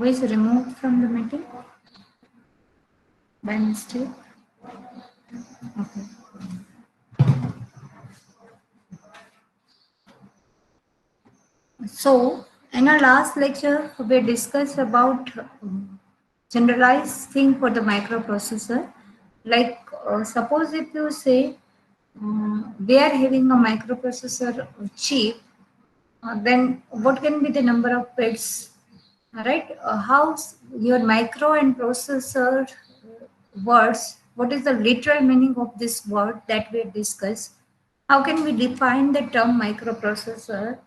is removed from the meeting by mistake. Okay. So, in our last lecture, we discussed about generalized thing for the microprocessor. Like, suppose if you say we are having a microprocessor chip, then what can be the number of bits, right? How your micro and processor words, what is the literal meaning of this word that we discussed? How can we define the term microprocessor?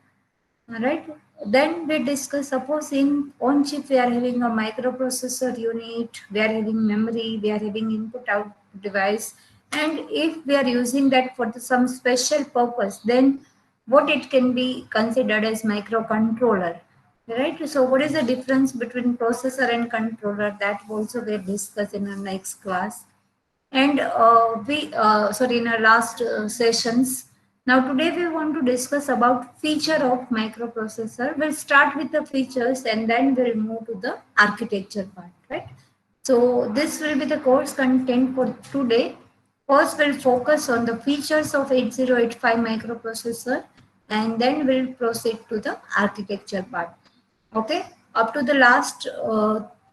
Right. Then we discuss, suppose in on chip we are having a microprocessor unit, we are having memory, we are having input out device, and if we are using that for some special purpose, then what it can be considered as microcontroller. Right. So what is the difference between processor and controller? That also we discuss in our next class. And sorry, in our last sessions. Now today we want to discuss about feature of microprocessor. We'll start with the features and then we'll move to the architecture part, right? So this will be the course content for today. First we'll focus on the features of 8085 microprocessor and then we'll proceed to the architecture part. Okay, up to the last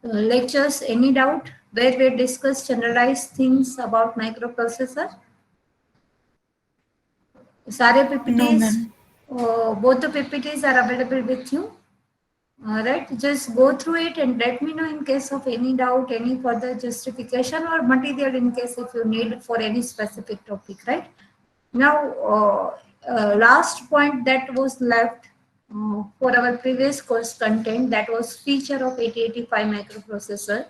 lectures, any doubt where we discussed generalized things about microprocessor? Sare No, PPTs, ma'am. both the PPTs are available with you. Right, just go through it and let me know in case of any doubt, any further justification or material in case if you need for any specific topic, right? Now, last point that was left for our previous course content, that was feature of 8085 microprocessor.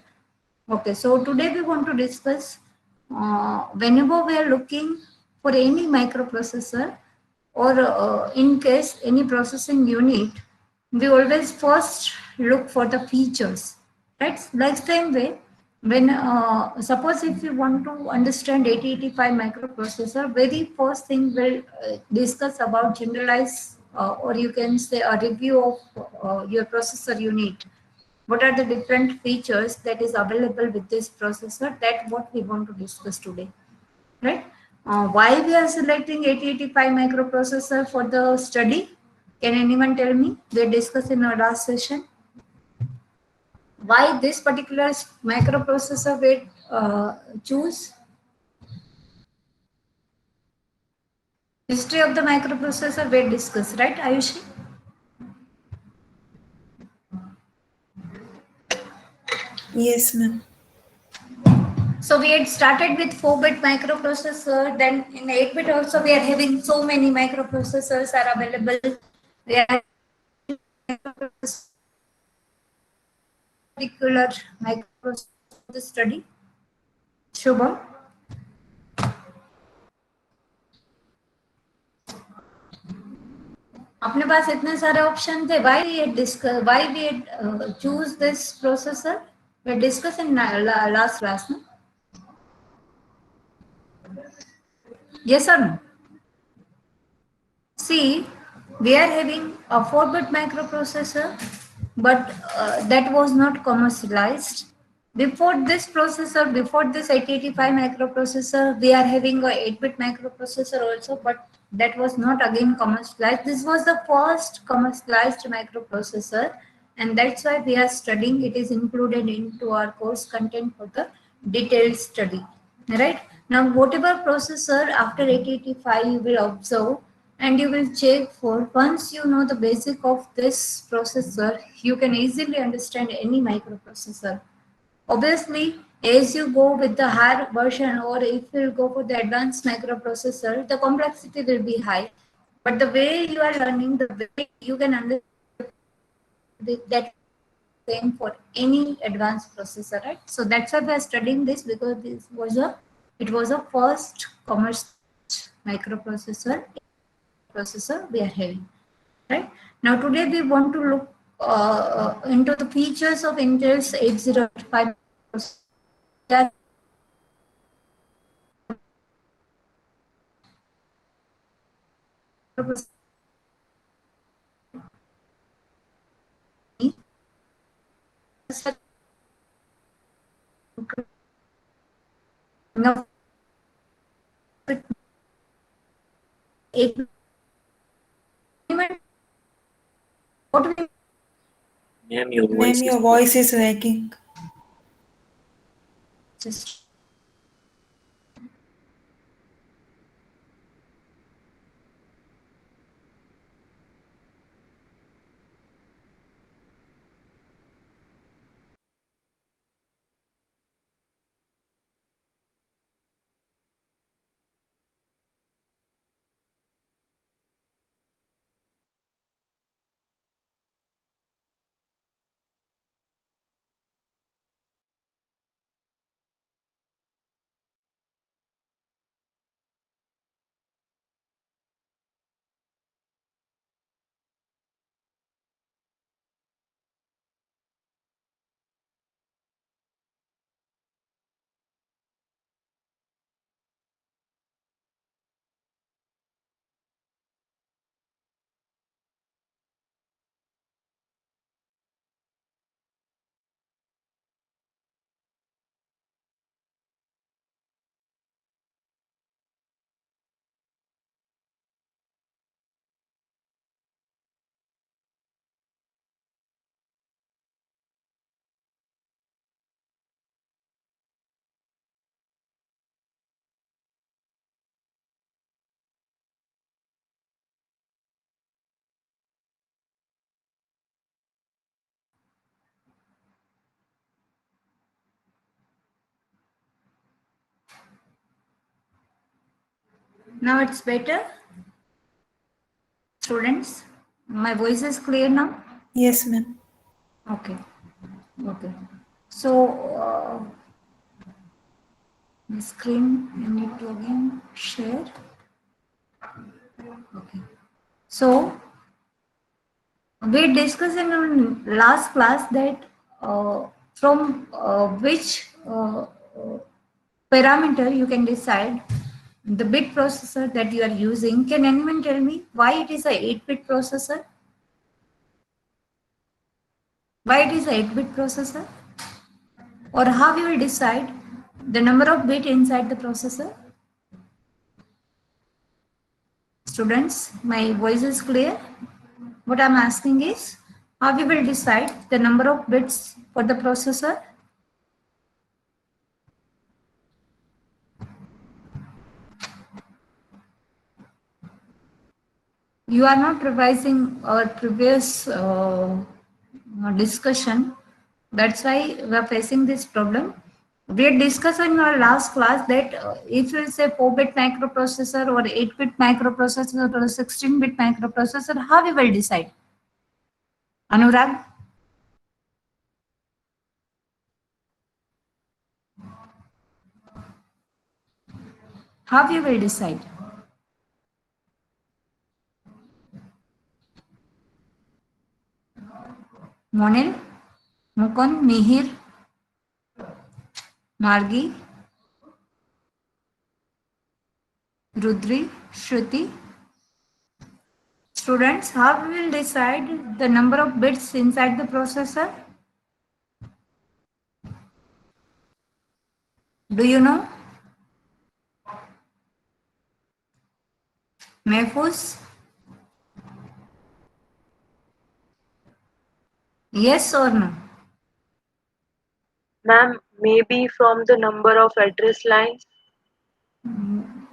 Okay, so today we want to discuss whenever we are looking for any microprocessor or in case any processing unit, we always first look for the features, right? Like same way, when suppose if you want to understand 8085 microprocessor, very first thing we'll discuss about generalized or you can say a review of your processor unit. What are the different features that is available with this processor? That what we want to discuss today, right? Why we are selecting 8085 microprocessor for the study? Can anyone tell me? We discussed in our last session. Why this particular microprocessor we choose? History of the microprocessor we discussed, right, Ayushi? Yes, ma'am. So we had started with 4-bit microprocessor. Then in 8-bit also we are having so many microprocessors are available. We are particular microprocessor for the study. Shubham, अपने पास इतने सारे option थे. Why we had discuss? Why we had choose this processor? We discussed in last class, no? Yes or no? See, we are having a 4-bit microprocessor, but that was not commercialized. Before this processor, before this 8085 microprocessor, we are having a 8-bit microprocessor also, but that was not again commercialized. This was the first commercialized microprocessor, and that's why we are studying. It is included into our course content for the detailed study. Right now, whatever processor after 8085 you will observe and you will check for, once you know the basic of this processor, you can easily understand any microprocessor. Obviously, as you go with the higher version or if you go for the advanced microprocessor, the complexity will be high. But the way you are learning, the way you can understand that same for any advanced processor, right? So that's why we are studying this, because it was a first commercial microprocessor processor we are having, right? Now today we want to look into the features of Intel's 8085 processor. Ma'am, your Ma'am, voice is your voice is lagging. just now it's better, students. My voice is clear now. Yes, ma'am. Okay. Okay. So the screen you need to again share. Okay. So we discussed in our last class that from which parameter you can decide the bit processor that you are using. Can anyone tell me why it is a 8-bit processor? Why it is a 8-bit processor? Or how you will decide the number of bit inside the processor? Students, my voice is clear. What I'm asking is, how we will decide the number of bits for the processor? You are not revising our previous discussion. That's why we are facing this problem. We had discussed in our last class that if it's a 4-bit microprocessor or 8-bit microprocessor or a 16-bit microprocessor, how we will decide? Anurag? How you will decide? Monil, Mukund, Mihir, Margi, Rudri, Shruti. Students, how we will decide the number of bits inside the processor? Do you know? Mehfooz? Yes or no? Ma'am, maybe from the number of address lines.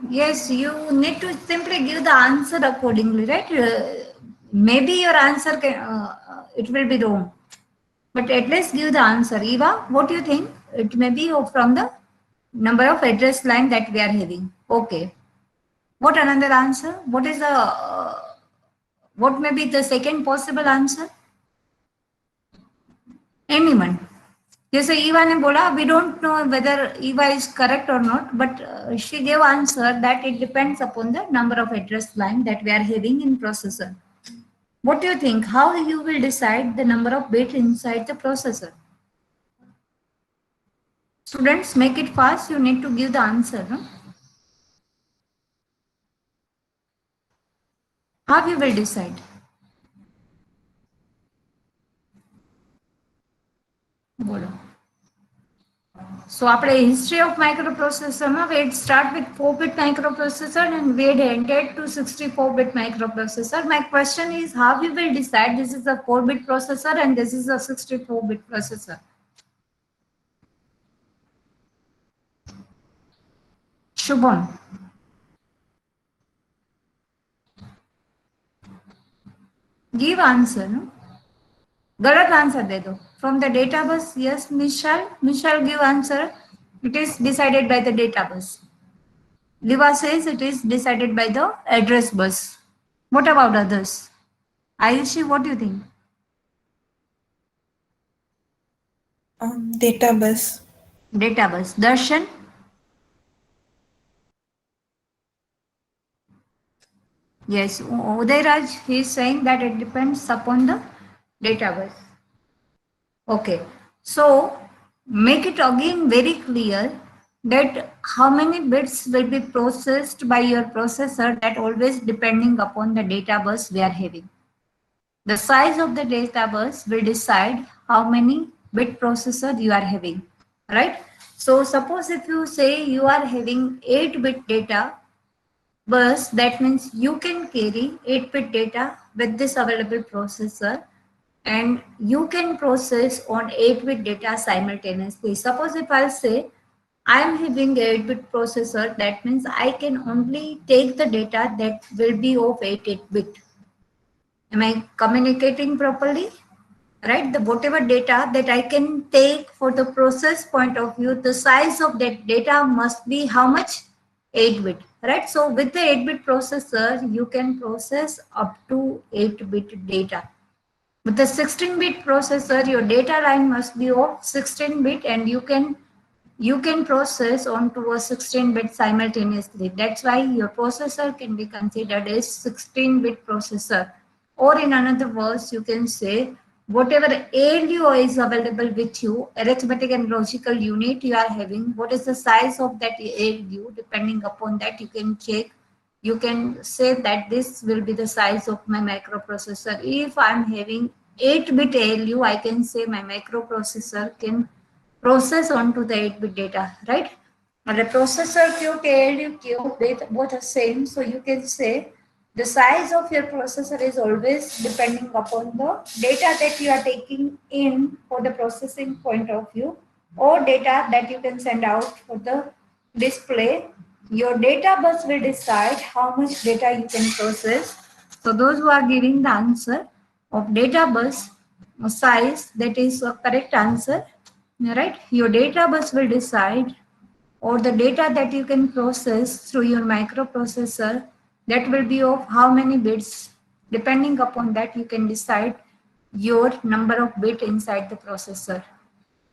Yes, you need to simply give the answer accordingly, right? Maybe your answer can, it will be wrong, but at least give the answer. Eva, what do you think? It may be from the number of address line that we are having. Okay. What another answer? What is the what may be the second possible answer? Anyone? जैसे ईवा ने बोला we don't know whether Eva is correct or not, but she gave answer that it depends upon the number of address line that we are having in processor. What do you think? How you will decide the number of bit inside the processor? Students, make it fast. You need to give the answer. No? How you will decide? So આપણે history of microprocessor માં we had start with 4-bit microprocessor and we had entered to 64-bit microprocessor. My question is how we will decide this is a 4-bit processor and this is a 64-bit processor. Shubham. Give answer, no? गलत answer दे दो. From the data bus, yes, Michelle. Michelle give answer. It is decided by the data bus. Liva says it is decided by the address bus. What about others? Ayushi, what do you think? Data bus. Data bus. Darshan? Yes, Udayraj, he is saying that it depends upon the data bus. Okay, so make it again very clear that how many bits will be processed by your processor, that always depending upon the data bus we are having. The size of the data bus will decide how many bit processor you are having, right? So suppose if you say you are having 8-bit data bus, that means you can carry 8-bit data with this available processor and you can process on 8-bit data simultaneously. Suppose if I'll say I am having a 8-bit processor, that means I can only take the data that will be of 8-bit. Am I communicating properly? Right, the whatever data that I can take for the process point of view, the size of that data must be how much? 8-bit, right? So with the 8-bit processor, you can process up to 8-bit data. With the 16-bit processor, your data line must be of 16-bit and you can process onto a 16-bit simultaneously. That's why your processor can be considered as 16-bit processor. Or in another words, you can say whatever ALU is available with you, arithmetic and logical unit you are having, what is the size of that ALU? Depending upon that, you can check. You can say that this will be the size of my microprocessor. If I'm having 8-bit ALU, I can say my microprocessor can process onto the 8-bit data, right? And the processor Q, ALU Q, both are same. So you can say the size of your processor is always depending upon the data that you are taking in for the processing point of view or data that you can send out for the display. Your data bus will decide how much data you can process. So those who are giving the answer of data bus size, that is a correct answer, right? Your data bus will decide, or the data that you can process through your microprocessor, that will be of how many bits. Depending upon that, you can decide your number of bit inside the processor.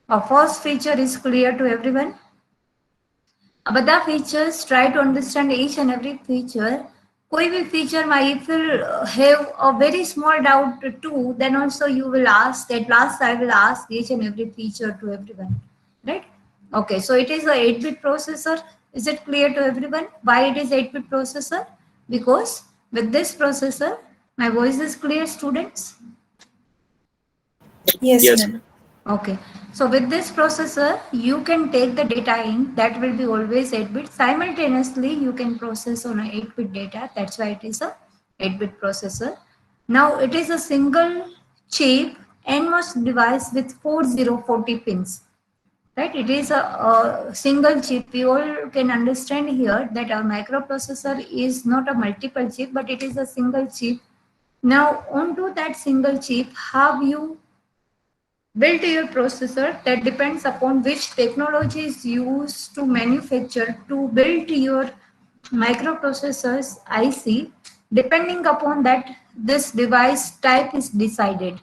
Our first feature is clear to everyone. બધા features, try to understand each and every feature. કોઈ બી ફીચરમાં if you have a very small doubt too, then also you will ask. At last I will ask each and every feature to everyone, right? Okay, so it is a 8-bit processor. Is it clear to everyone why it is 8-bit processor? Because with this processor, my voice is clear, students? Yes, Yes, ma'am. Okay, so with this processor, you can take the data in, that will be always 8-bit. Simultaneously, you can process on a 8-bit data. That's why it is a 8-bit processor. Now, it is a single chip NMOS device with 4040 pins. Right? It is a single chip. We all can understand here that our microprocessor is not a multiple chip, but it is a single chip. Now, onto that single chip, how you build your processor, that depends upon which technology is used to manufacture to build your microprocessors IC. Depending upon that, this device type is decided.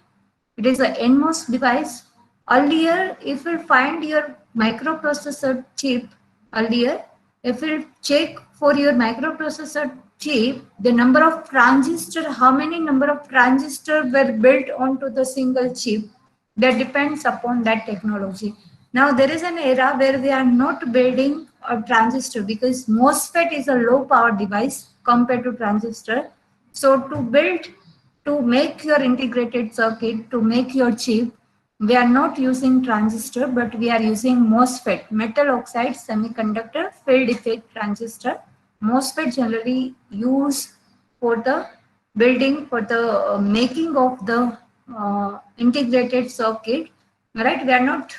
It is a NMOS device. Earlier, if you find your microprocessor chip, earlier, if you check for your microprocessor chip, the number of transistor, how many number of transistor were built onto the single chip, that depends upon that technology. Now there is an era where we are not building a transistor because MOSFET is a low power device compared to transistor. So to build, to make your integrated circuit, to make your chip, We are not using transistor, but we are using MOSFET, metal oxide semiconductor field effect transistor. MOSFET generally used for the building, for the making of the integrated circuit. Right? We are not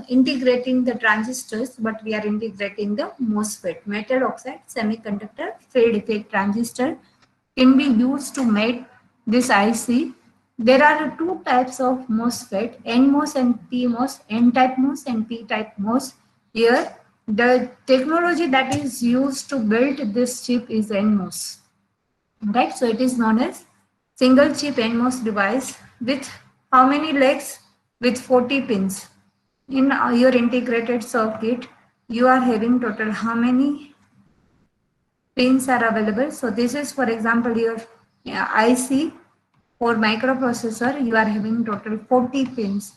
integrating the transistors, but we are integrating the MOSFET, metal oxide semiconductor field effect transistor, can be used to make this IC. There are two types of MOSFET, NMOS and PMOS, N-type MOS and P-type MOS. Here, the technology that is used to build this chip is NMOS. Right, so it is known as single chip NMOS device with how many legs? With 40 pins. In your integrated circuit, you are having total how many pins are available? So this is, for example, your IC for microprocessor. You are having total 40 pins.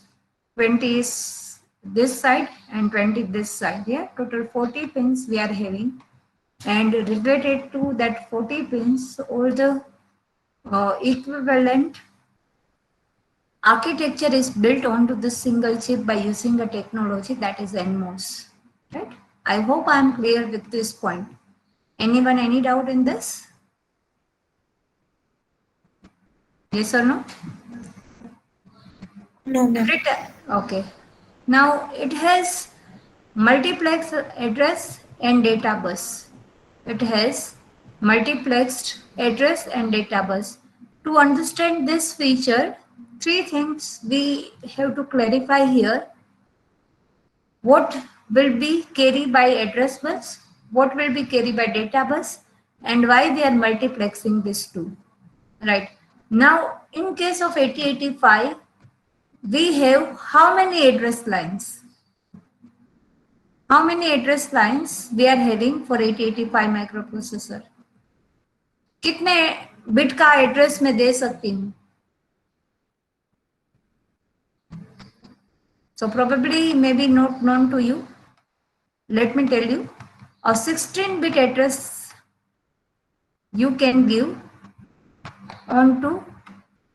20 is this side and 20 this side. Yeah, total 40 pins we are having. And related to that 40 pins, all the equivalent architecture is built onto this single chip by using a technology that is NMOS. Right? I hope I am clear with this point. Anyone, any doubt in this? Yes or no? No, ma'am. Okay. Now it has multiplex address and data bus. It has multiplexed address and data bus. To understand this feature, three things we have to clarify here. What will be carried by address bus? What will be carried by data bus? And why we are multiplexing these two? Right. Now, in case of 8085, we have how many address lines? How many address lines we are having for 8085 microprocessor? कितने bit का address मैं दे सकती हूँ? So probably maybe not known to you. Let me tell you, a 16-bit address you can give onto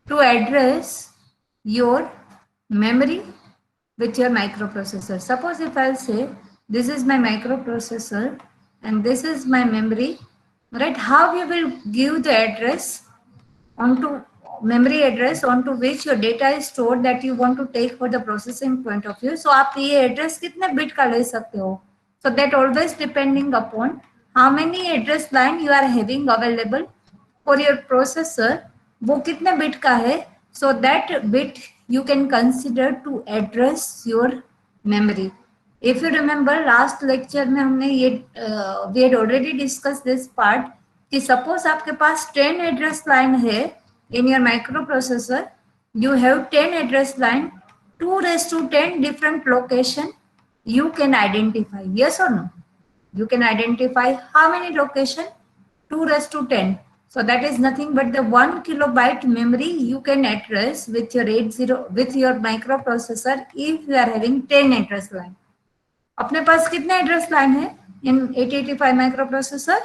to address your memory with your microprocessor. Suppose if I'll say this is my microprocessor and this is my memory, right? How you will give the address onto memory address onto which your data is stored that you want to take for the processing point of view. So आप ये address कितने bit का ले सकते हो? So that always depending upon how many address line you are having available for your processor, वो कितने bit का है? So that bit you can consider to address your memory. If you remember last lecture में हमने ये we had already discussed this part कि suppose आपके पास 10 address line है in your microprocessor, you have 10 address line, 2 raised to 10 different location you can identify. Yes or no? You can identify how many location? 2 raised to 10. So that is nothing but the 1 kilobyte memory you can address with your with your microprocessor if you are having 10 address line. अपने पास कितने address line है इन 8085 microprocessor?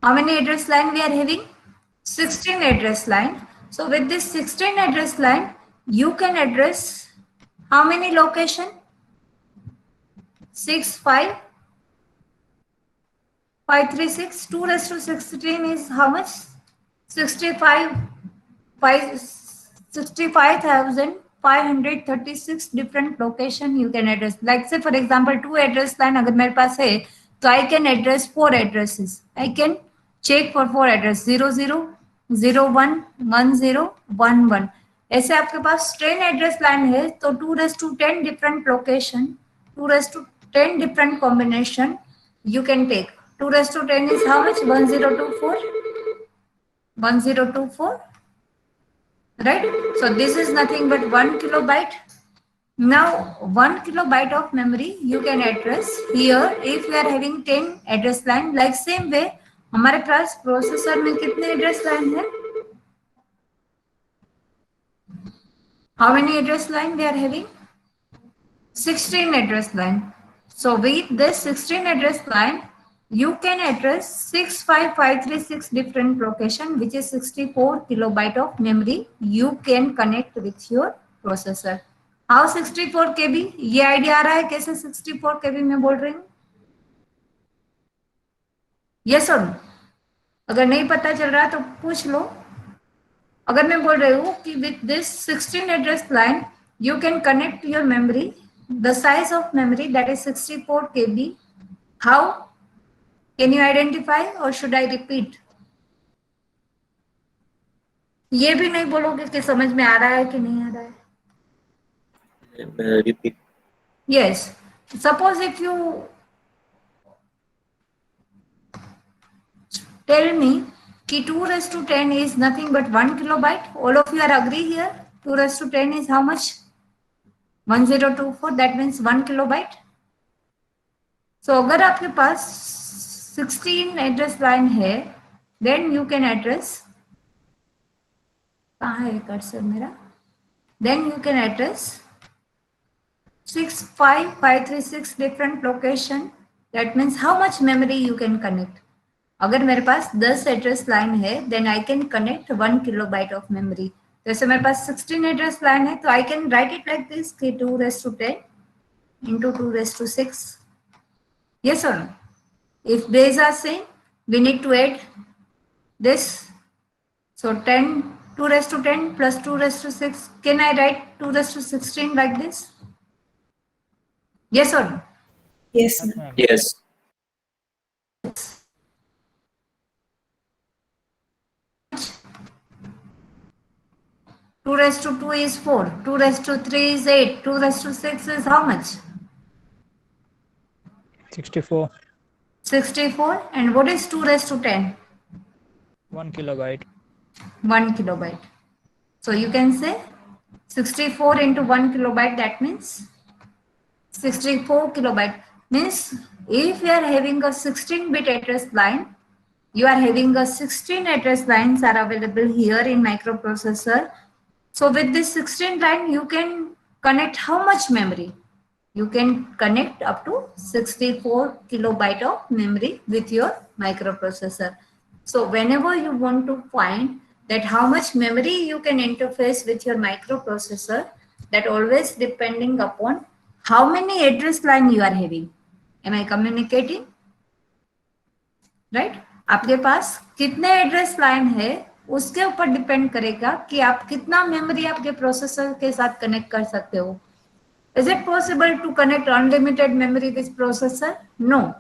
How many address line we are having? 16 address line. So with this 16 address line, you can address how many location? 6, 5, 536. 2 raised to 16 is how much? 65, 65,536 different location you can address. Like say for example, 2 address line अगर मेरे पास है, तो I can address 4 addresses. I can check for 4 address 00, 01, 10, 11. ऐसे आपके पास 10 address line है तो 2 raised to 10 different location, 2 raised to 10 different combination you can take. 2 raised to 10 is how much? 1024. 1024. Right? So this is nothing but 1 kilobyte. Now 1 kilobyte of memory you can address here if you are having 10 address line. Like same way हमारे पास processor में कितने address line है? How many address line we are having? 16 address line. So with this 16 address line, you can address 65536 different location, which is 64 kilobyte of memory you can connect with your processor. How 64 KB? ये idea आ रहा है कैसे 64 KB में बोल रही हूँ? Yes और no? अगर नहीं पता चल रहा तो पूछ लो. अगर मैं बोल रही हूँ कि with this 16 address line you can connect your memory, the size of memory that is 64 KB. How? Can you identify or should I repeat? ये भी नहीं बोलोगे कि समझ में आ रहा है कि नहीं आ रहा है? Repeat. Yes. Suppose if you tell me कि 2 raised to 10 is nothing but 1 kilobyte. All of you are agree here? 2 raised to 10 is how much? 1024. That means 1 kilobyte. So अगर आपके पास 16 एड्रेस लाइन है, then you can address, कहाँ है cursor मेरा? Then you can address 65536 different location. That means how much memory you can connect. अगर मेरे पास 10 address line है, then I can connect 1 kilobyte of memory. जैसे मेरे पास 16 एड्रेस लाइन है, तो I can write it like this कि 2 raised to 10 into 2 raised to 6. Yes or no? If base are same, we need to add this. So 10, 2 raised to 10 plus 2 raised to 6. Can I write 2 raised to 16 like this? Yes or no? Yes, ma'am. Yes. Two raised to 2 is 4. 2 raised to 3 is 8. 2 raised to 6 is how much? 64. 64. And what is 2 raised to 10? 1 kilobyte. 1 kilobyte. So you can say 64 into 1 kilobyte, that means 64 kilobyte. Means if you are having a 16-bit address line, you are having a 16 address lines are available here in microprocessor. So with this 16 line, you can connect how much memory? You can connect up to 64 kilobyte of memory with your microprocessor. So whenever you want to find that how much memory you can interface with your microprocessor, that always depending upon how many address line you are having. Am I communicating? Right? आपके पास कितने address line है उसके ऊपर depend करेगा कि आप कितना memory आपके प्रोसेसर के साथ कनेक्ट कर सकते हो. Is it possible to connect unlimited memory with processor? No.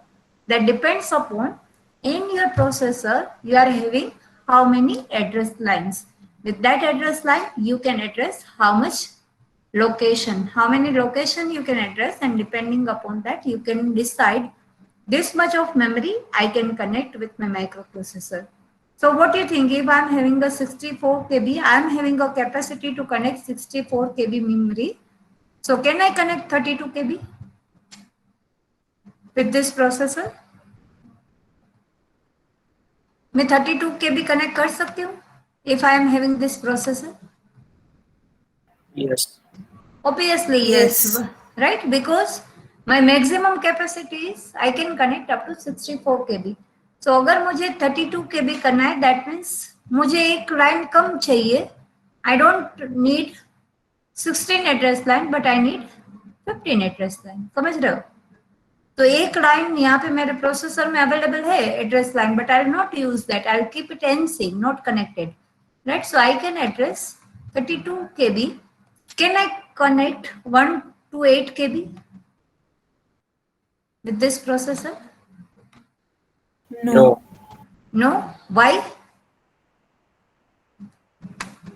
That depends upon in your processor you are having how many address lines. With that address line you can address how much location, how many location you can address, and depending upon that you can decide this much of memory I can connect with my microprocessor. So what do you think? If I'm having a 64 KB, I'm having a capacity to connect 64 KB memory. So can I connect 32 KB with this processor? मैं 32 KB connect कर सकती हूँ if I am having this processor? Yes. Obviously yes, Yes. right? Because my maximum capacity is I can connect up to 64 KB. So अगर मुझे 32 KB करना है, that means मुझे एक लाइन कम चाहिए. I don't need 16 address line, but I need 15 address line. समझ रहे हो? तो एक लाइन यहाँ पे मेरे प्रोसेसर में अवेलेबल है address line, but I will not use that. I will keep it NC, not connected, right? So I can address 32 KB. Can I connect 1 to 8 KB with this processor? No. No. Why?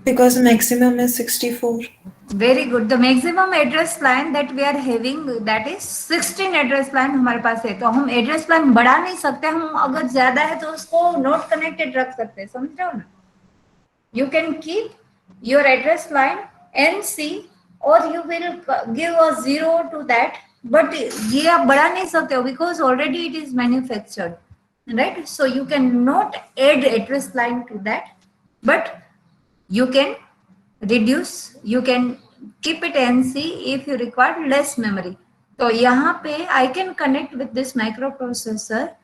Because maximum is 64. Very good. The maximum address line that we are having, that is 16 address line हमारे पास है. तो हम address line बढ़ा नहीं सकते. हम अगर ज्यादा है तो उसको not connected रख सकते हैं. समझ रहे हो ना? You can keep your address line NC or you will give a 0 to that. But ये आप बढ़ा नहीं सकते हो because already it is manufactured, right? So you can not add address line to that, but you can reduce, you can keep it NC if you require less memory. तो यहाँ पे I can connect with this microprocessor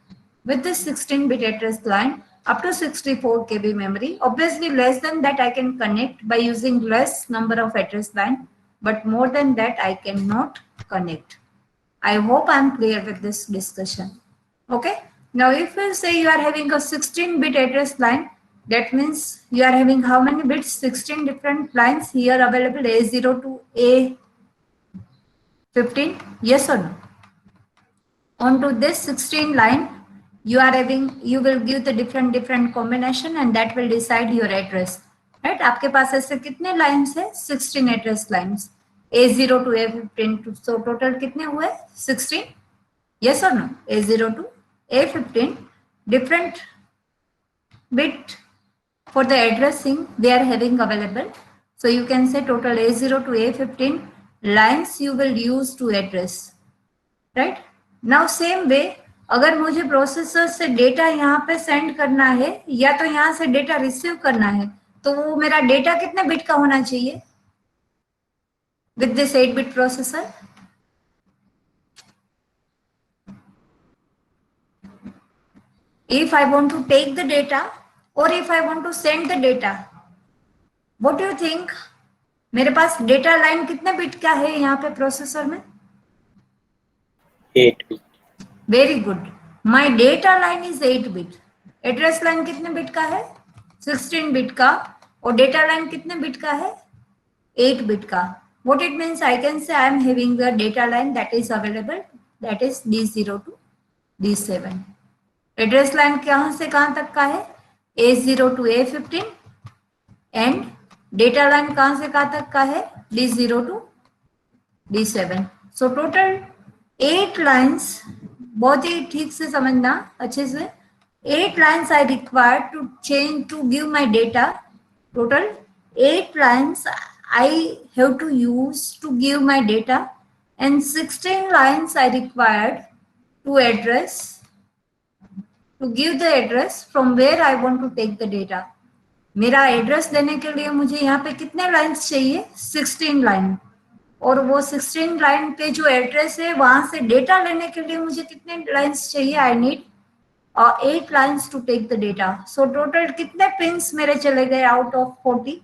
with this 16-bit address line up to 64 KB memory. Obviously, less than that I can connect by using less number of address line, but more than that I cannot connect. I hope I'm clear with this discussion. Okay. Now, if you say you are having a 16-bit address line, that means you are having how many bits? 16 different lines here available, A0 to A15. Yes or no? Onto this 16 line, you will give the different combination and that will decide your address. Right? आपके पास ऐसे कितने lines है? 16 address lines. A0 to A15. So total कितने हुए? 16. Yes or no? A0 to A15. Different bit for the addressing they are having available. So you can say total A0 to A15 lines you will use to address. Right? Now same way, अगर मुझे processor से data यहाँ पे send करना है या तो यहाँ से डेटा रिसीव करना है, तो वो मेरा डेटा कितने बिट का होना चाहिए with this 8-bit processor? If I want to take the data or if I want to send the data, what do you think? मेरे पास डेटा लाइन कितने बिट का है यहाँ पे प्रोसेसर में? 8 bit. Very good. My data line is 8 bit. Address line कितने bit का है? 16 बिट का. और डेटा लाइन कितने बिट का है? 8 बिट का. What it means, I can say I am having the data line that is available, that is D0 to D7. Address line कहां से कहां तक का है? A0 to A15 and data line कहां से कहां तक का है? D0 to D7. So total 8 lines, बहुत ही ठीक से समझना अच्छे से. 8 lines I require to change to give my data. Total 8 lines I have to use to give my data, and 16 lines I required to give the address from where I want to take the data. मेरा address देने के लिए मुझे यहाँ पे कितने lines चाहिए? 16 line. और वो 16 लाइन पे जो एड्रेस है वहां से डेटा लेने के लिए मुझे कितने लाइन्स चाहिए? I need 8 lines to take the data. So total कितने पिंस मेरे चले गए आउट ऑफ 40?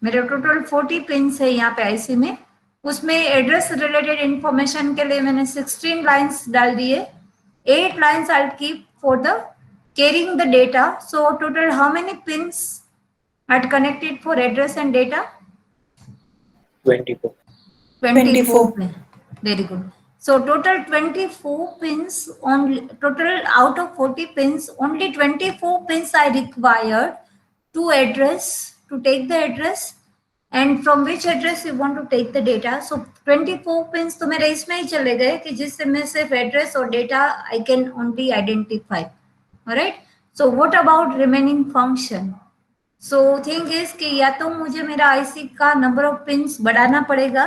मेरे टोटल 40 पिंस है यहाँ पे आईसी में. उसमें एड्रेस रिलेटेड इंफॉर्मेशन के लिए मैंने 16 लाइन्स डाल दिए. 8 lines I keep for the carrying the data. So total how many pins are connected for address and data? 24. 24. Very good. So total 24 pins only. Total out of 40 pins, only 24 pins I required to take the address, and from which address you want to take the data. So 24 pins तो मेरे इसमें ही चले गए कि जिससे मैं सिर्फ address और data I can only identify. Alright. So what about remaining function? So thing is कि या तो मुझे मेरा IC का number of pins बढ़ाना पड़ेगा,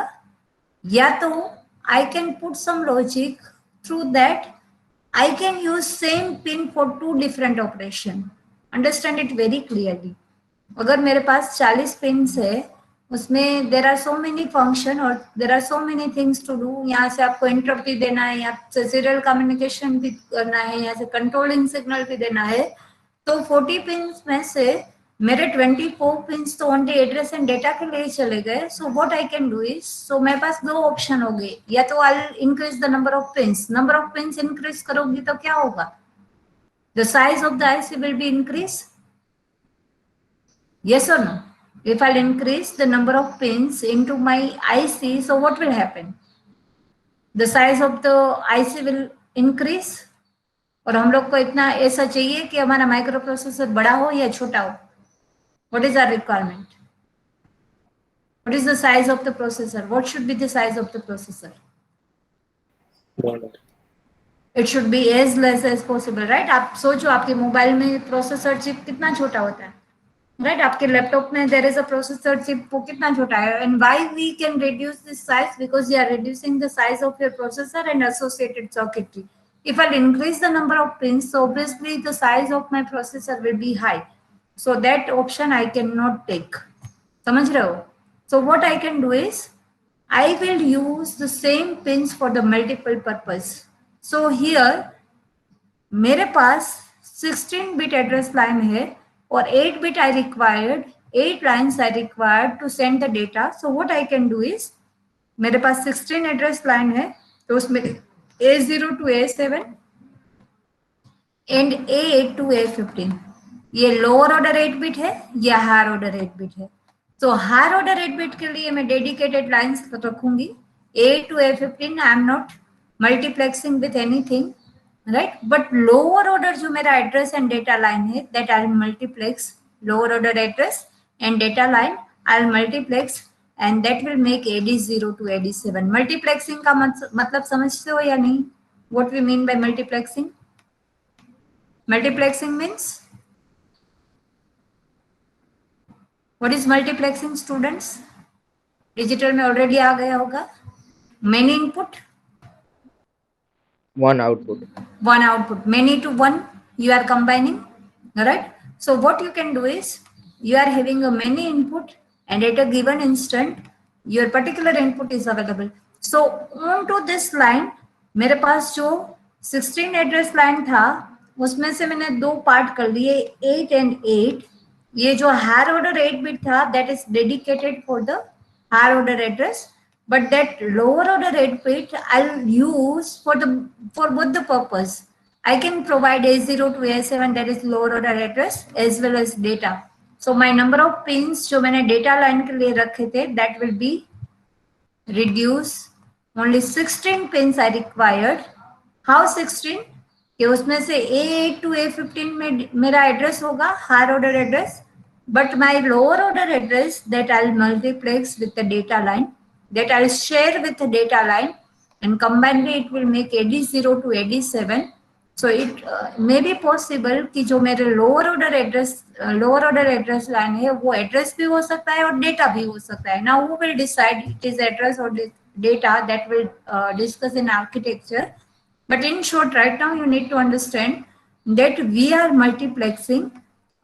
या तो I can put some logic through that I can use same pin for 2 different operation. Understand it very clearly. अगर मेरे पास 40 पिन्स है, उसमें there are so many function और there are so many things to do. यहाँ से आपको interrupt भी देना है, यहाँ से सीरियल कम्युनिकेशन भी करना है, यहाँ से कंट्रोलिंग सिग्नल भी देना है. तो 40 पिन्स में से मेरे 24 पिन्स तो ओनली एड्रेस एंड डेटा के लिए चले गए. So what I can do is, so मेरे पास 2 ऑप्शन हो गए. या तो I increase the number of pins. Number of pins increase करोगी तो क्या होगा? The size of the IC will be increase. Yes or no? If I'll increase the number of pins into my IC, so what will happen? The size of the IC will increase. और हम लोग को इतना ऐसा चाहिए कि हमारा micro processor बड़ा हो या छोटा हो. What is our requirement? What is the size of the processor? What should be the size of the processor? Smaller. It should be as less as possible, right? आप सोचो आपके मोबाइल में processor chip कितना छोटा होता है, right? आपके laptop में there is a processor chip, वो कितना छोटा है. And why we can reduce this size? Because you are reducing the size of your processor and associated circuitry. If I increase the number of pins, so obviously the size of my processor will be high. So that option I cannot take. समझ रहे हो? So what I can do is I will use the same pins for the multiple purpose. So here मेरे पास 16 bit address line है और 8 bit I required 8 lines I required to send the data. So what I can do is, मेरे पास 16 address line है तो उसमें A0 to A7 and A8 to A15 ये लोअर ऑर्डर 8 बिट है या हायर ऑर्डर 8 बिट है. तो हायर ऑर्डर 8 बिट के लिए मैं डेडिकेटेड लाइंस रखूंगी. A to A15 I am not multiplexing with anything, right, but lower order जो मेरा एड्रेस एंड डेटा लाइन है that I will multiplex. Lower order address and data line I will multiplex and that will make AD0 to AD7. Multiplexing का मतलब समझते हो या नहीं? What we mean by multiplexing? Multiplexing means, what is multiplexing students? Digital में already आ गया होगा. Many input, One output. one output. Many to one you are combining, right? So what you can do is, you are having a many input and at a given instant your particular input is available. So on to this line मेरे पास जो 16 address line था उसमें से मैंने दो part कर लिए, 8 and 8. ये जो हायर ऑर्डर 8 बिट था that is dedicated for the higher order address, but that lower order 8 bit I'll use for both the purpose. I can provide A0 to A7, that is lower order address, as well as data. So my number of pins जो मैंने data line के लिए रखे थे that will be reduced. Only 16 pins I required. How 16? कि उसमें से A8 to A15 में मेरा एड्रेस होगा higher order address, but my lower order address that I'll multiplex with the data line, that I'll share with the data line, and combinedly it will make AD0 to AD7. So it may be possible कि जो मेरे lower order address line है वो address भी हो सकता है और data भी हो सकता है. Now who will decide it is address or data? That will discuss in architecture. But in short, right now you need to understand that we are multiplexing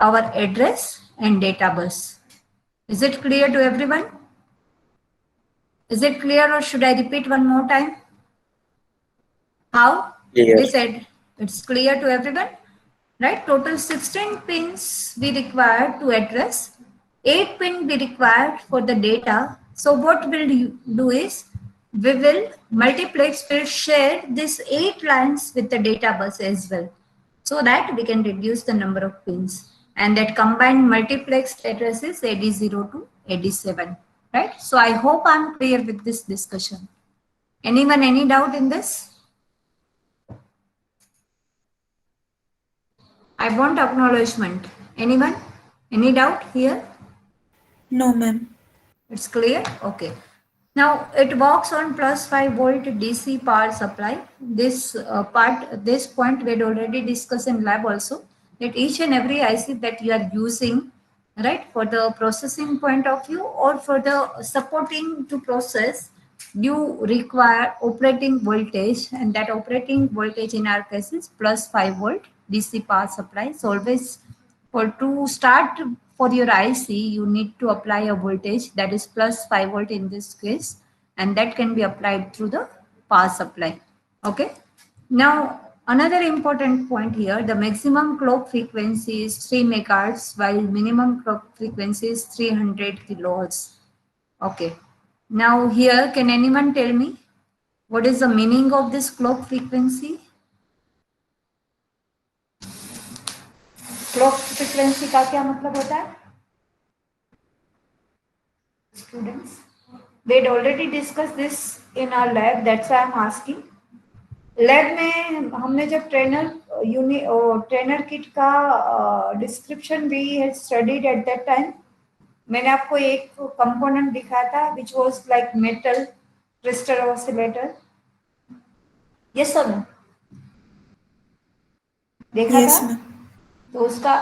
our address and data bus. Is it clear to everyone? Is it clear or should I repeat one more time? How? Clear. We said it's clear to everyone, right? Total 16 pins we require to address, 8 pin we required for the data. So what we'll do is, we will multiplex, will share this 8 lines with the data bus as well, so that we can reduce the number of pins. And that combined multiplexed address is AD0 to AD7. Right? So I hope I'm clear with this discussion. Anyone, any doubt in this? I want acknowledgement. Anyone? Any doubt here? No, ma'am. It's clear? Okay. Now it works on plus 5 volt DC power supply. This this point we had already discussed in lab also, that each and every IC that you are using, right, for the processing point of view or for the supporting to process, you require operating voltage, and that operating voltage in our case is plus 5 volt DC power supply. So always to start for your IC, you need to apply a voltage that is plus 5 volt in this case, and that can be applied through the power supply. Okay. Now, another important point here, the maximum clock frequency is 3 megahertz while minimum clock frequency is 300 kilohertz. Okay. Now here, can anyone tell me what is the meaning of this clock frequency? Clock frequency का क्या मतलब होता है? Students, we had already discussed this in our lab, that's why I'm asking. Lab में हमने जब trainer kit का description भी स्टडीड एट दैट टाइम, मैंने आपको एक कंपोनेंट दिखाया था which was like metal crystal oscillator. Yes sir, देखा Yes, था? ma'am. तो उसका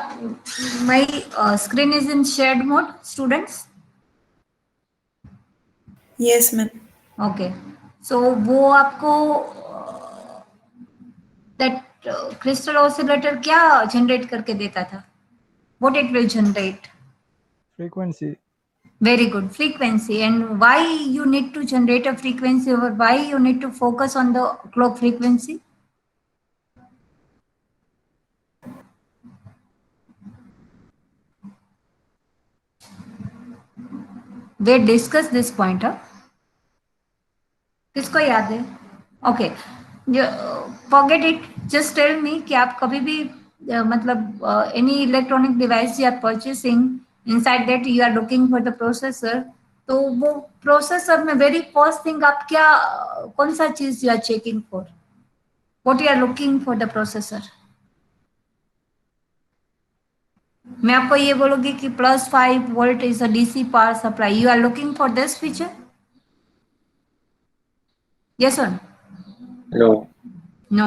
my screen is in shared mode students. Yes, ma'am. Okay. So वो आपको that crystal oscillator क्या generate करके देता था? What it will generate? Frequency. Very good, frequency. And why you need to generate a frequency, or why you need to focus on the clock frequency? we discussed this point. किसको याद है? Okay, forget it, just tell me कि आप कभी भी मतलब any electronic device you are purchasing, inside that you are looking for the processor, तो वो प्रोसेसर में वेरी फर्स्ट थिंग आप क्या कौन सा चीज you are checking for, what you are looking for the processor? मैं आपको ये बोलूंगी कि +5 volt is a DC power supply, you are looking for this feature? Yes और No. No?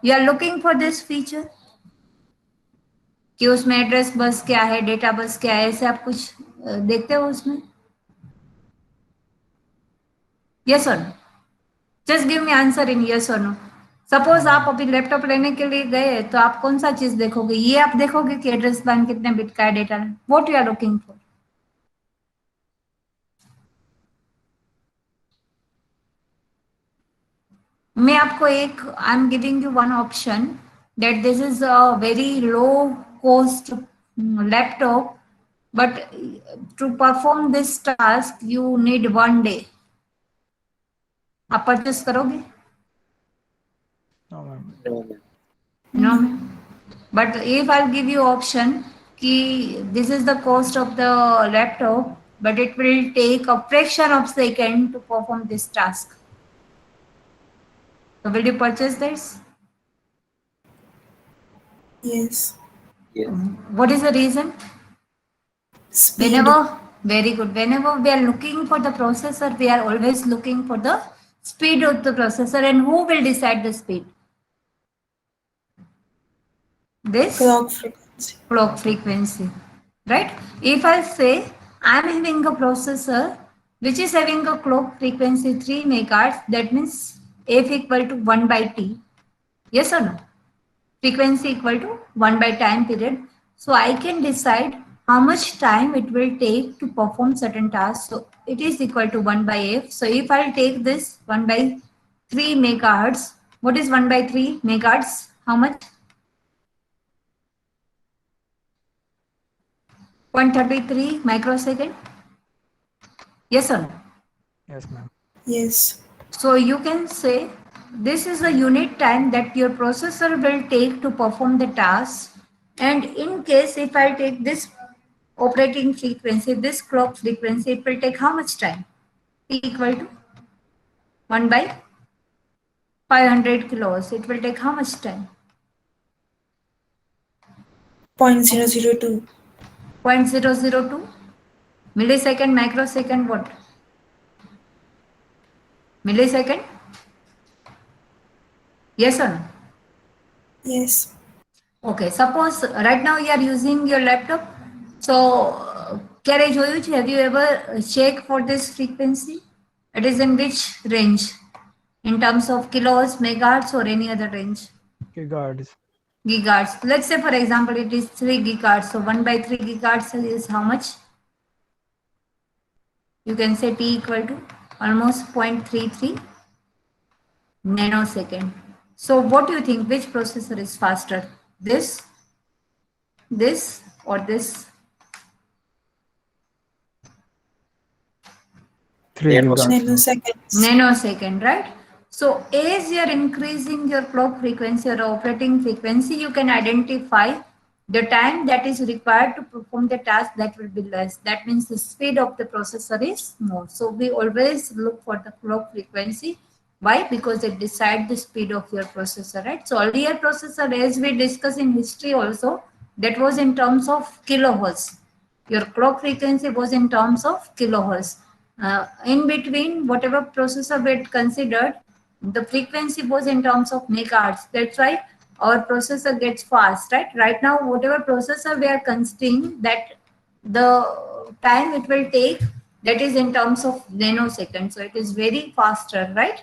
You are looking for this feature कि उसमें address bus क्या है, डेटा बस क्या है, ऐसे आप कुछ देखते हो उसमें? यस और no? Just give me answer in yes और नो। सपोज आप अभी लैपटॉप लेने के लिए गए तो आप कौन सा चीज देखोगे? ये आप देखोगे कि एड्रेस बैंक कितने बिट का है, data, what you are looking for? मैं आपको एक, I am giving you one option that this is a very low cost laptop, but to perform this task you need 1 day. आप purchase करोगे? No, ma'am. No, ma'am. No. But if I'll give you option कि this is the cost of the laptop, but it will take a fraction of second to perform this task. So will you purchase this? Yes. Yes. What is the reason? Speed. Whenever, very good. Whenever we are looking for the processor, we are always looking for the speed of the processor, and who will decide the speed? This Clock frequency. clock frequency, right? If I say I'm having a processor which is having a clock frequency 3 megahertz, that means f equal to 1 by t. Yes or no? Frequency equal to 1 by time period. So I can decide how much time it will take to perform certain tasks. So it is equal to 1 by f. So if I'll take this 1 by 3 megahertz, what is 1 by 3 megahertz? How much? 0.33 microsecond. Yes or no? Yes, ma'am. Yes. So you can say this is the unit time that your processor will take to perform the task. And in case if I take this operating frequency, this clock frequency, it will take how much time? T equal to 1 by 500 kilohertz. It will take how much time? 0.002. 0.002 millisecond, microsecond, what? Millisecond? Yes or no? Yes. Okay, suppose right now you are using your laptop. So, ક્યારે જોયું છે? Have you ever checked for this frequency? It is in which range? In terms of kilohertz, megahertz, or any other range? Gigahertz. Gigahertz. Let's say, for example, it is 3 gigahertz. So 1 by 3 gigahertz is how much? You can say T equal to almost 0.33 nanosecond. So what do you think? Which processor is faster? This, or this? 3 gigahertz. Nanoseconds. Nanosecond, right? So as you are increasing your clock frequency or operating frequency, you can identify the time that is required to perform the task that will be less. That means the speed of the processor is more. So we always look for the clock frequency. Why? Because it decides the speed of your processor, right? So earlier processor, as we discussed in history also, that was in terms of kilohertz. Your clock frequency was in terms of kilohertz. In between, whatever processor we had considered, the frequency was in terms of megahertz. That's why our processor gets fast, right? Right now, whatever processor we are considering, that the time it will take, that is in terms of nanoseconds. So it is very faster, right?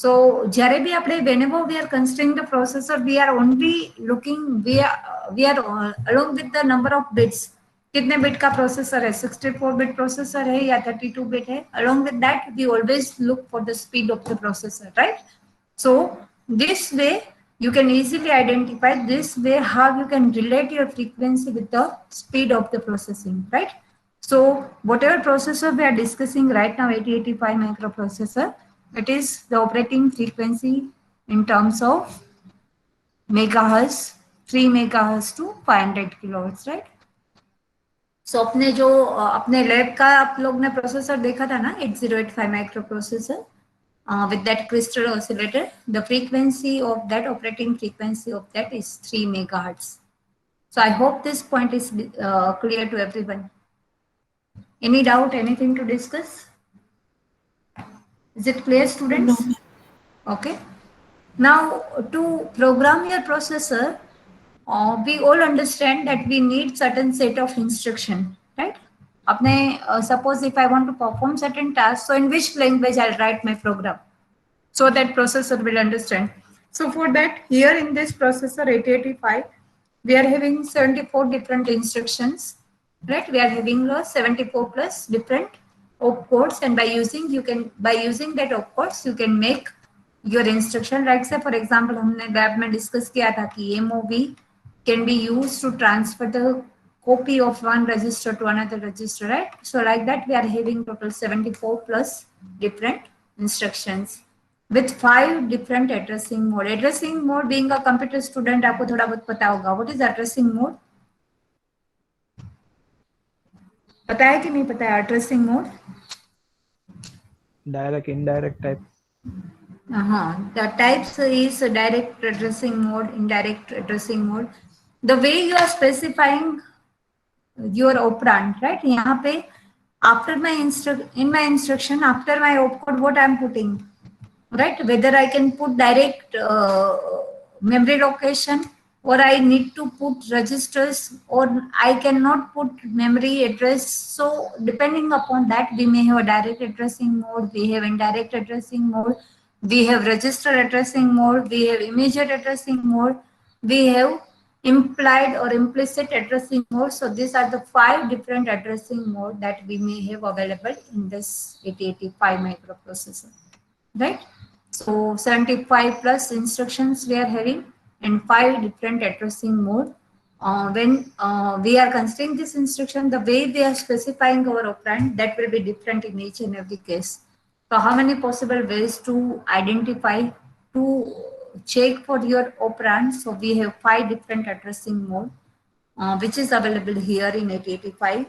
So જ્યારે બી આપણે whenever we are considering the processor, we are only looking, we are along with the number of bits. कितने bit का processor है? 64 bit processor है या 32 bit है? Along with that, we always look for the speed of the processor, right? So this way you can easily identify, this way how you can relate your frequency with the speed of the processing, right? So whatever processor we are discussing right now, 8085 microprocessor, it is the operating frequency in terms of megahertz, 3 megahertz to 500 kilohertz, right? So अपने जो अपने lab का आप लोग ने processor देखा था ना 8085 micro processor with that crystal oscillator, the frequency of that operating frequency of that is 3 megahertz. So I hope this point is clear to everyone. Any doubt, anything to discuss? Is it clear, students? No, ma'am. Okay. Now to program your processor, we all understand that we need certain set of instruction, right? Suppose if I want to perform certain tasks, so in which language I'll write my program so that processor will understand. So for that, here in this processor 8085, we are having 74 different instructions, right? We are having 74 plus different opcodes, and by using that opcodes, you can make your instruction. Like say for example, हमने lab में discuss किया था कि MOV can be used to transfer the copy of one register to another register, right? So like that, we are having total 74 plus different instructions with 5 different addressing mode. Addressing mode, being a computer student, आपको थोड़ा बहुत पता होगा. What is addressing mode? पता है कि नहीं पता है addressing mode? Direct, indirect type. The types is direct addressing mode, indirect addressing mode. The way you are specifying your operand, right? यहाँ पे after my instruction, after my opcode, what I am putting, right? Whether I can put direct memory location, or I need to put registers, or I cannot put memory address. So depending upon that, we may have a direct addressing mode, we have indirect addressing mode, we have register addressing mode, we have immediate addressing mode, we have implied or implicit addressing mode. So these are the 5 different addressing mode that we may have available in this 8085 microprocessor, right? So 75 plus instructions we are having and 5 different addressing mode. When we are considering this instruction, the way we are specifying our operand, that will be different in each and every case. So how many possible ways to identify, to check for your operand? So we have 5 different addressing mode, which is available here in 8085.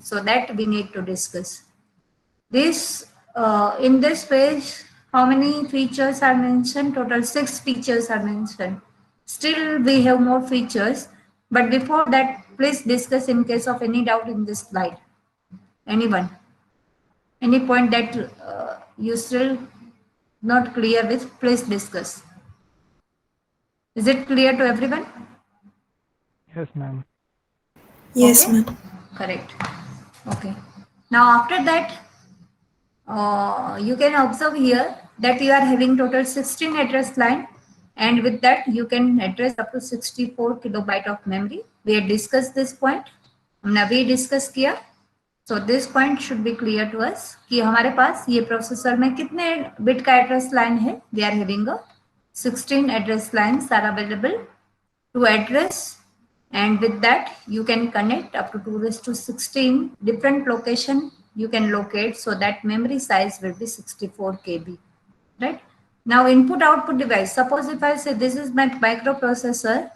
So that we need to discuss. This in this page, how many features are mentioned? Total 6 features are mentioned. Still we have more features, but before that, please discuss in case of any doubt in this slide. Anyone? Any point that you still not clear with, please discuss. Is it clear to everyone? Yes, ma'am. Yes, Okay. ma'am. Correct. Okay. Now after that, you can observe here that you are having total 16 address line, and with that you can address up to 64 kilobyte of memory. We had discussed this point. हमने अभी discuss किया. So this point should be clear to us कि हमारे पास ये processor में कितने bit का address line है. We are having a 16 address lines are available to address, and with that you can connect up to 2⁻16 different location you can locate, so that memory size will be 64 KB, right? Now input output device, suppose if I say this is my microprocessor,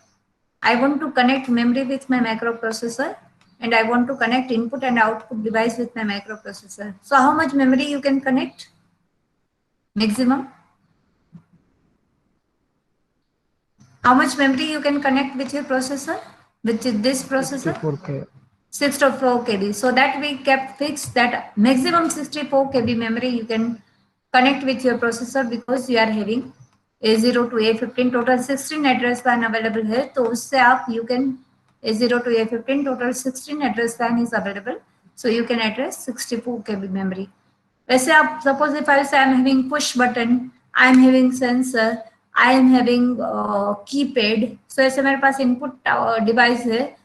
I want to connect memory with my microprocessor, and I want to connect input and output device with my microprocessor. So how much memory you can connect? Maximum? How much memory you can connect with your processor? With this processor? 64K. 64 KB. So that we kept fixed that maximum 64 KB memory you can connect with your processor, because you are having A0 to A15 total 16 address line available है. तो उससे आप you can A0 to A15 total 16 address line is available. So you can address 64 KB memory. वैसे आप suppose if I say I am having push button, I am having sensor, I am having keypad. So ऐसे मेरे पास input device है.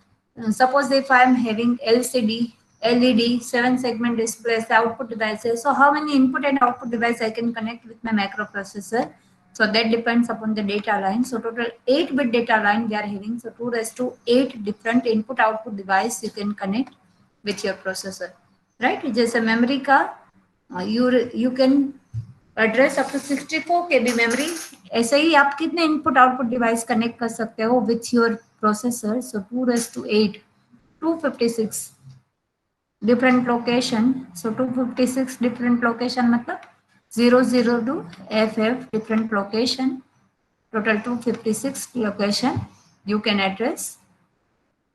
Suppose if I am having LCD, LED, 7 segment displays, output devices. So how many input and output device I can connect with my microprocessor? So that depends upon the data line. So total 8-bit data line we are having. So 2⁸ different input output device you can connect with your processor, right? जैसे memory का you can address up to 64 KB memory. ऐसे ही आप कितने input output device connect कर सकते हो with your processor? So 2⁸, 256 different location. So 256 different location मतलब 00 to FF different location. Total 256 location you can address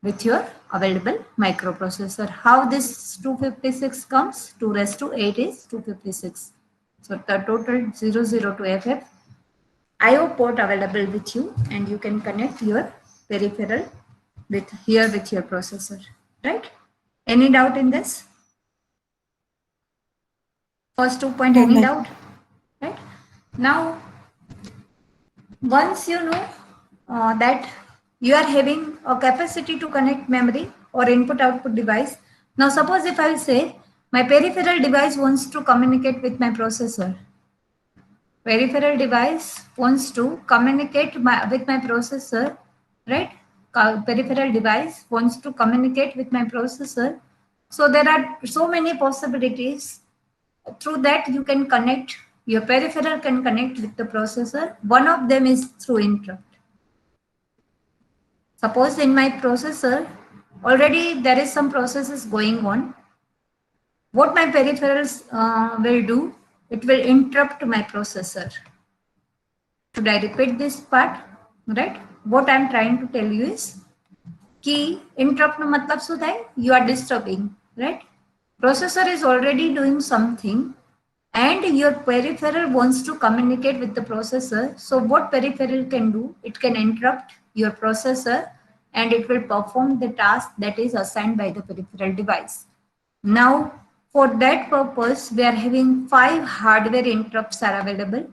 with your available microprocessor. How this 256 comes? 2⁸ is 256. So the total 00 to FF IO port available with you, and you can connect your peripheral with your processor, right? Any doubt in this? First 2 point, No, any ma'am. doubt? Right? Now, once you know that you are having a capacity to connect memory or input output device. Now suppose if I say my peripheral device wants to communicate with my processor. Peripheral device wants to communicate with my processor, right? Peripheral device wants to communicate with my processor. So there are so many possibilities. Through that you can connect, your peripheral can connect with the processor. One of them is through interrupt. Suppose in my processor, already there is some processes going on. What my peripherals will do, it will interrupt my processor. Should I repeat this part? Right? What I am trying to tell you is, key interrupt no matlab શું થાય? You are disturbing, right? Processor is already doing something and your peripheral wants to communicate with the processor. So what peripheral can do? It can interrupt your processor and it will perform the task that is assigned by the peripheral device. Now, for that purpose, we are having 5 hardware interrupts are available.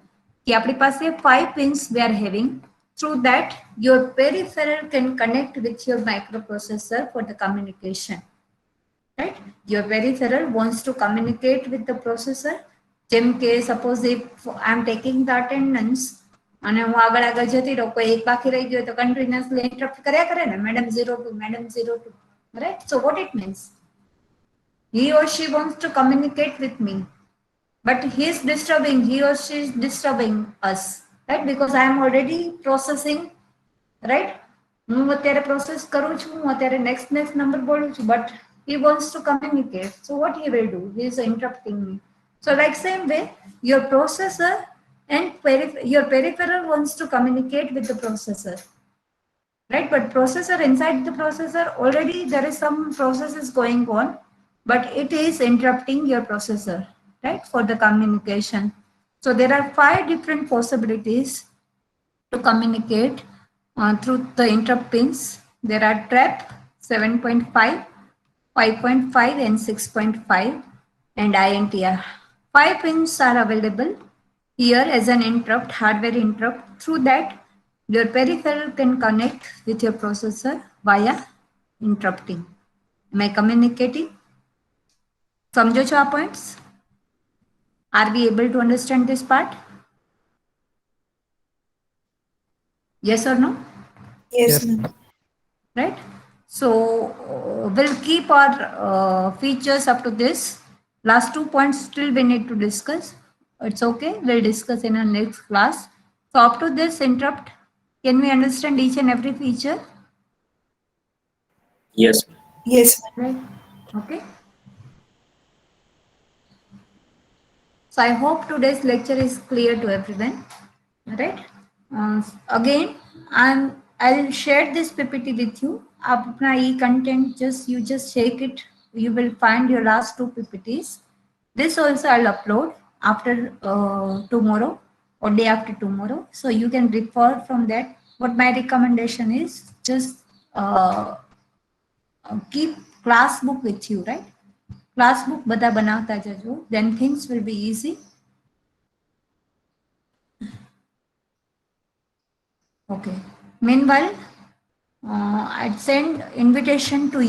कि आपके पास 5 pins we are having. Through that, your peripheral can connect with your microprocessor for the communication. Right? Your peripheral wants to communicate with the processor. જેમ કે suppose if I am taking the attendance અને હું આગળ આગળ જતી રહું, કોઈ એક બાકી રહી ગયો તો continuously interrupt કર્યા કરે ને, madam 02, madam 02, right? So what it means? He or she wants to communicate with me, but he is disturbing, he or she is disturbing us, right? Because I am already processing, right? હું અત્યારે process કરું છું, હું અત્યારે next number બોલું છું, but he wants to communicate. So what he will do? He is interrupting me. So like same way, your processor and your peripheral wants to communicate with the processor, right? But processor, inside the processor already there is some processes going on, but it is interrupting your processor, right, for the communication. So there are 5 different possibilities to communicate through the interrupt pins. There are trap 7.5, 5.5 and 6.5 and INTR. 5 pins are available here as an interrupt, hardware interrupt. Through that, your peripheral can connect with your processor via interrupting. Am I communicating? સમજો છો આ points? Are we able to understand this part? Yes or no? Yes, Yes. ma'am. Right? So we'll keep our features up to this. Last 2 points still we need to discuss. It's okay. We'll discuss in our next class. So up to this interrupt, can we understand each and every feature? Yes. Yes, ma'am. Right? Okay. So I hope today's lecture is clear to everyone. Right? Again, I'll share this PPT with you. अपना e-content, you just check it. You will find your last 2 PPTs. This also I'll upload after tomorrow or day after tomorrow. So you can refer from that. What my recommendation is, just keep class book with you, right? Class book બધા બનાવતા જજો. Then things will be easy. Okay. Meanwhile, I'd send invitation to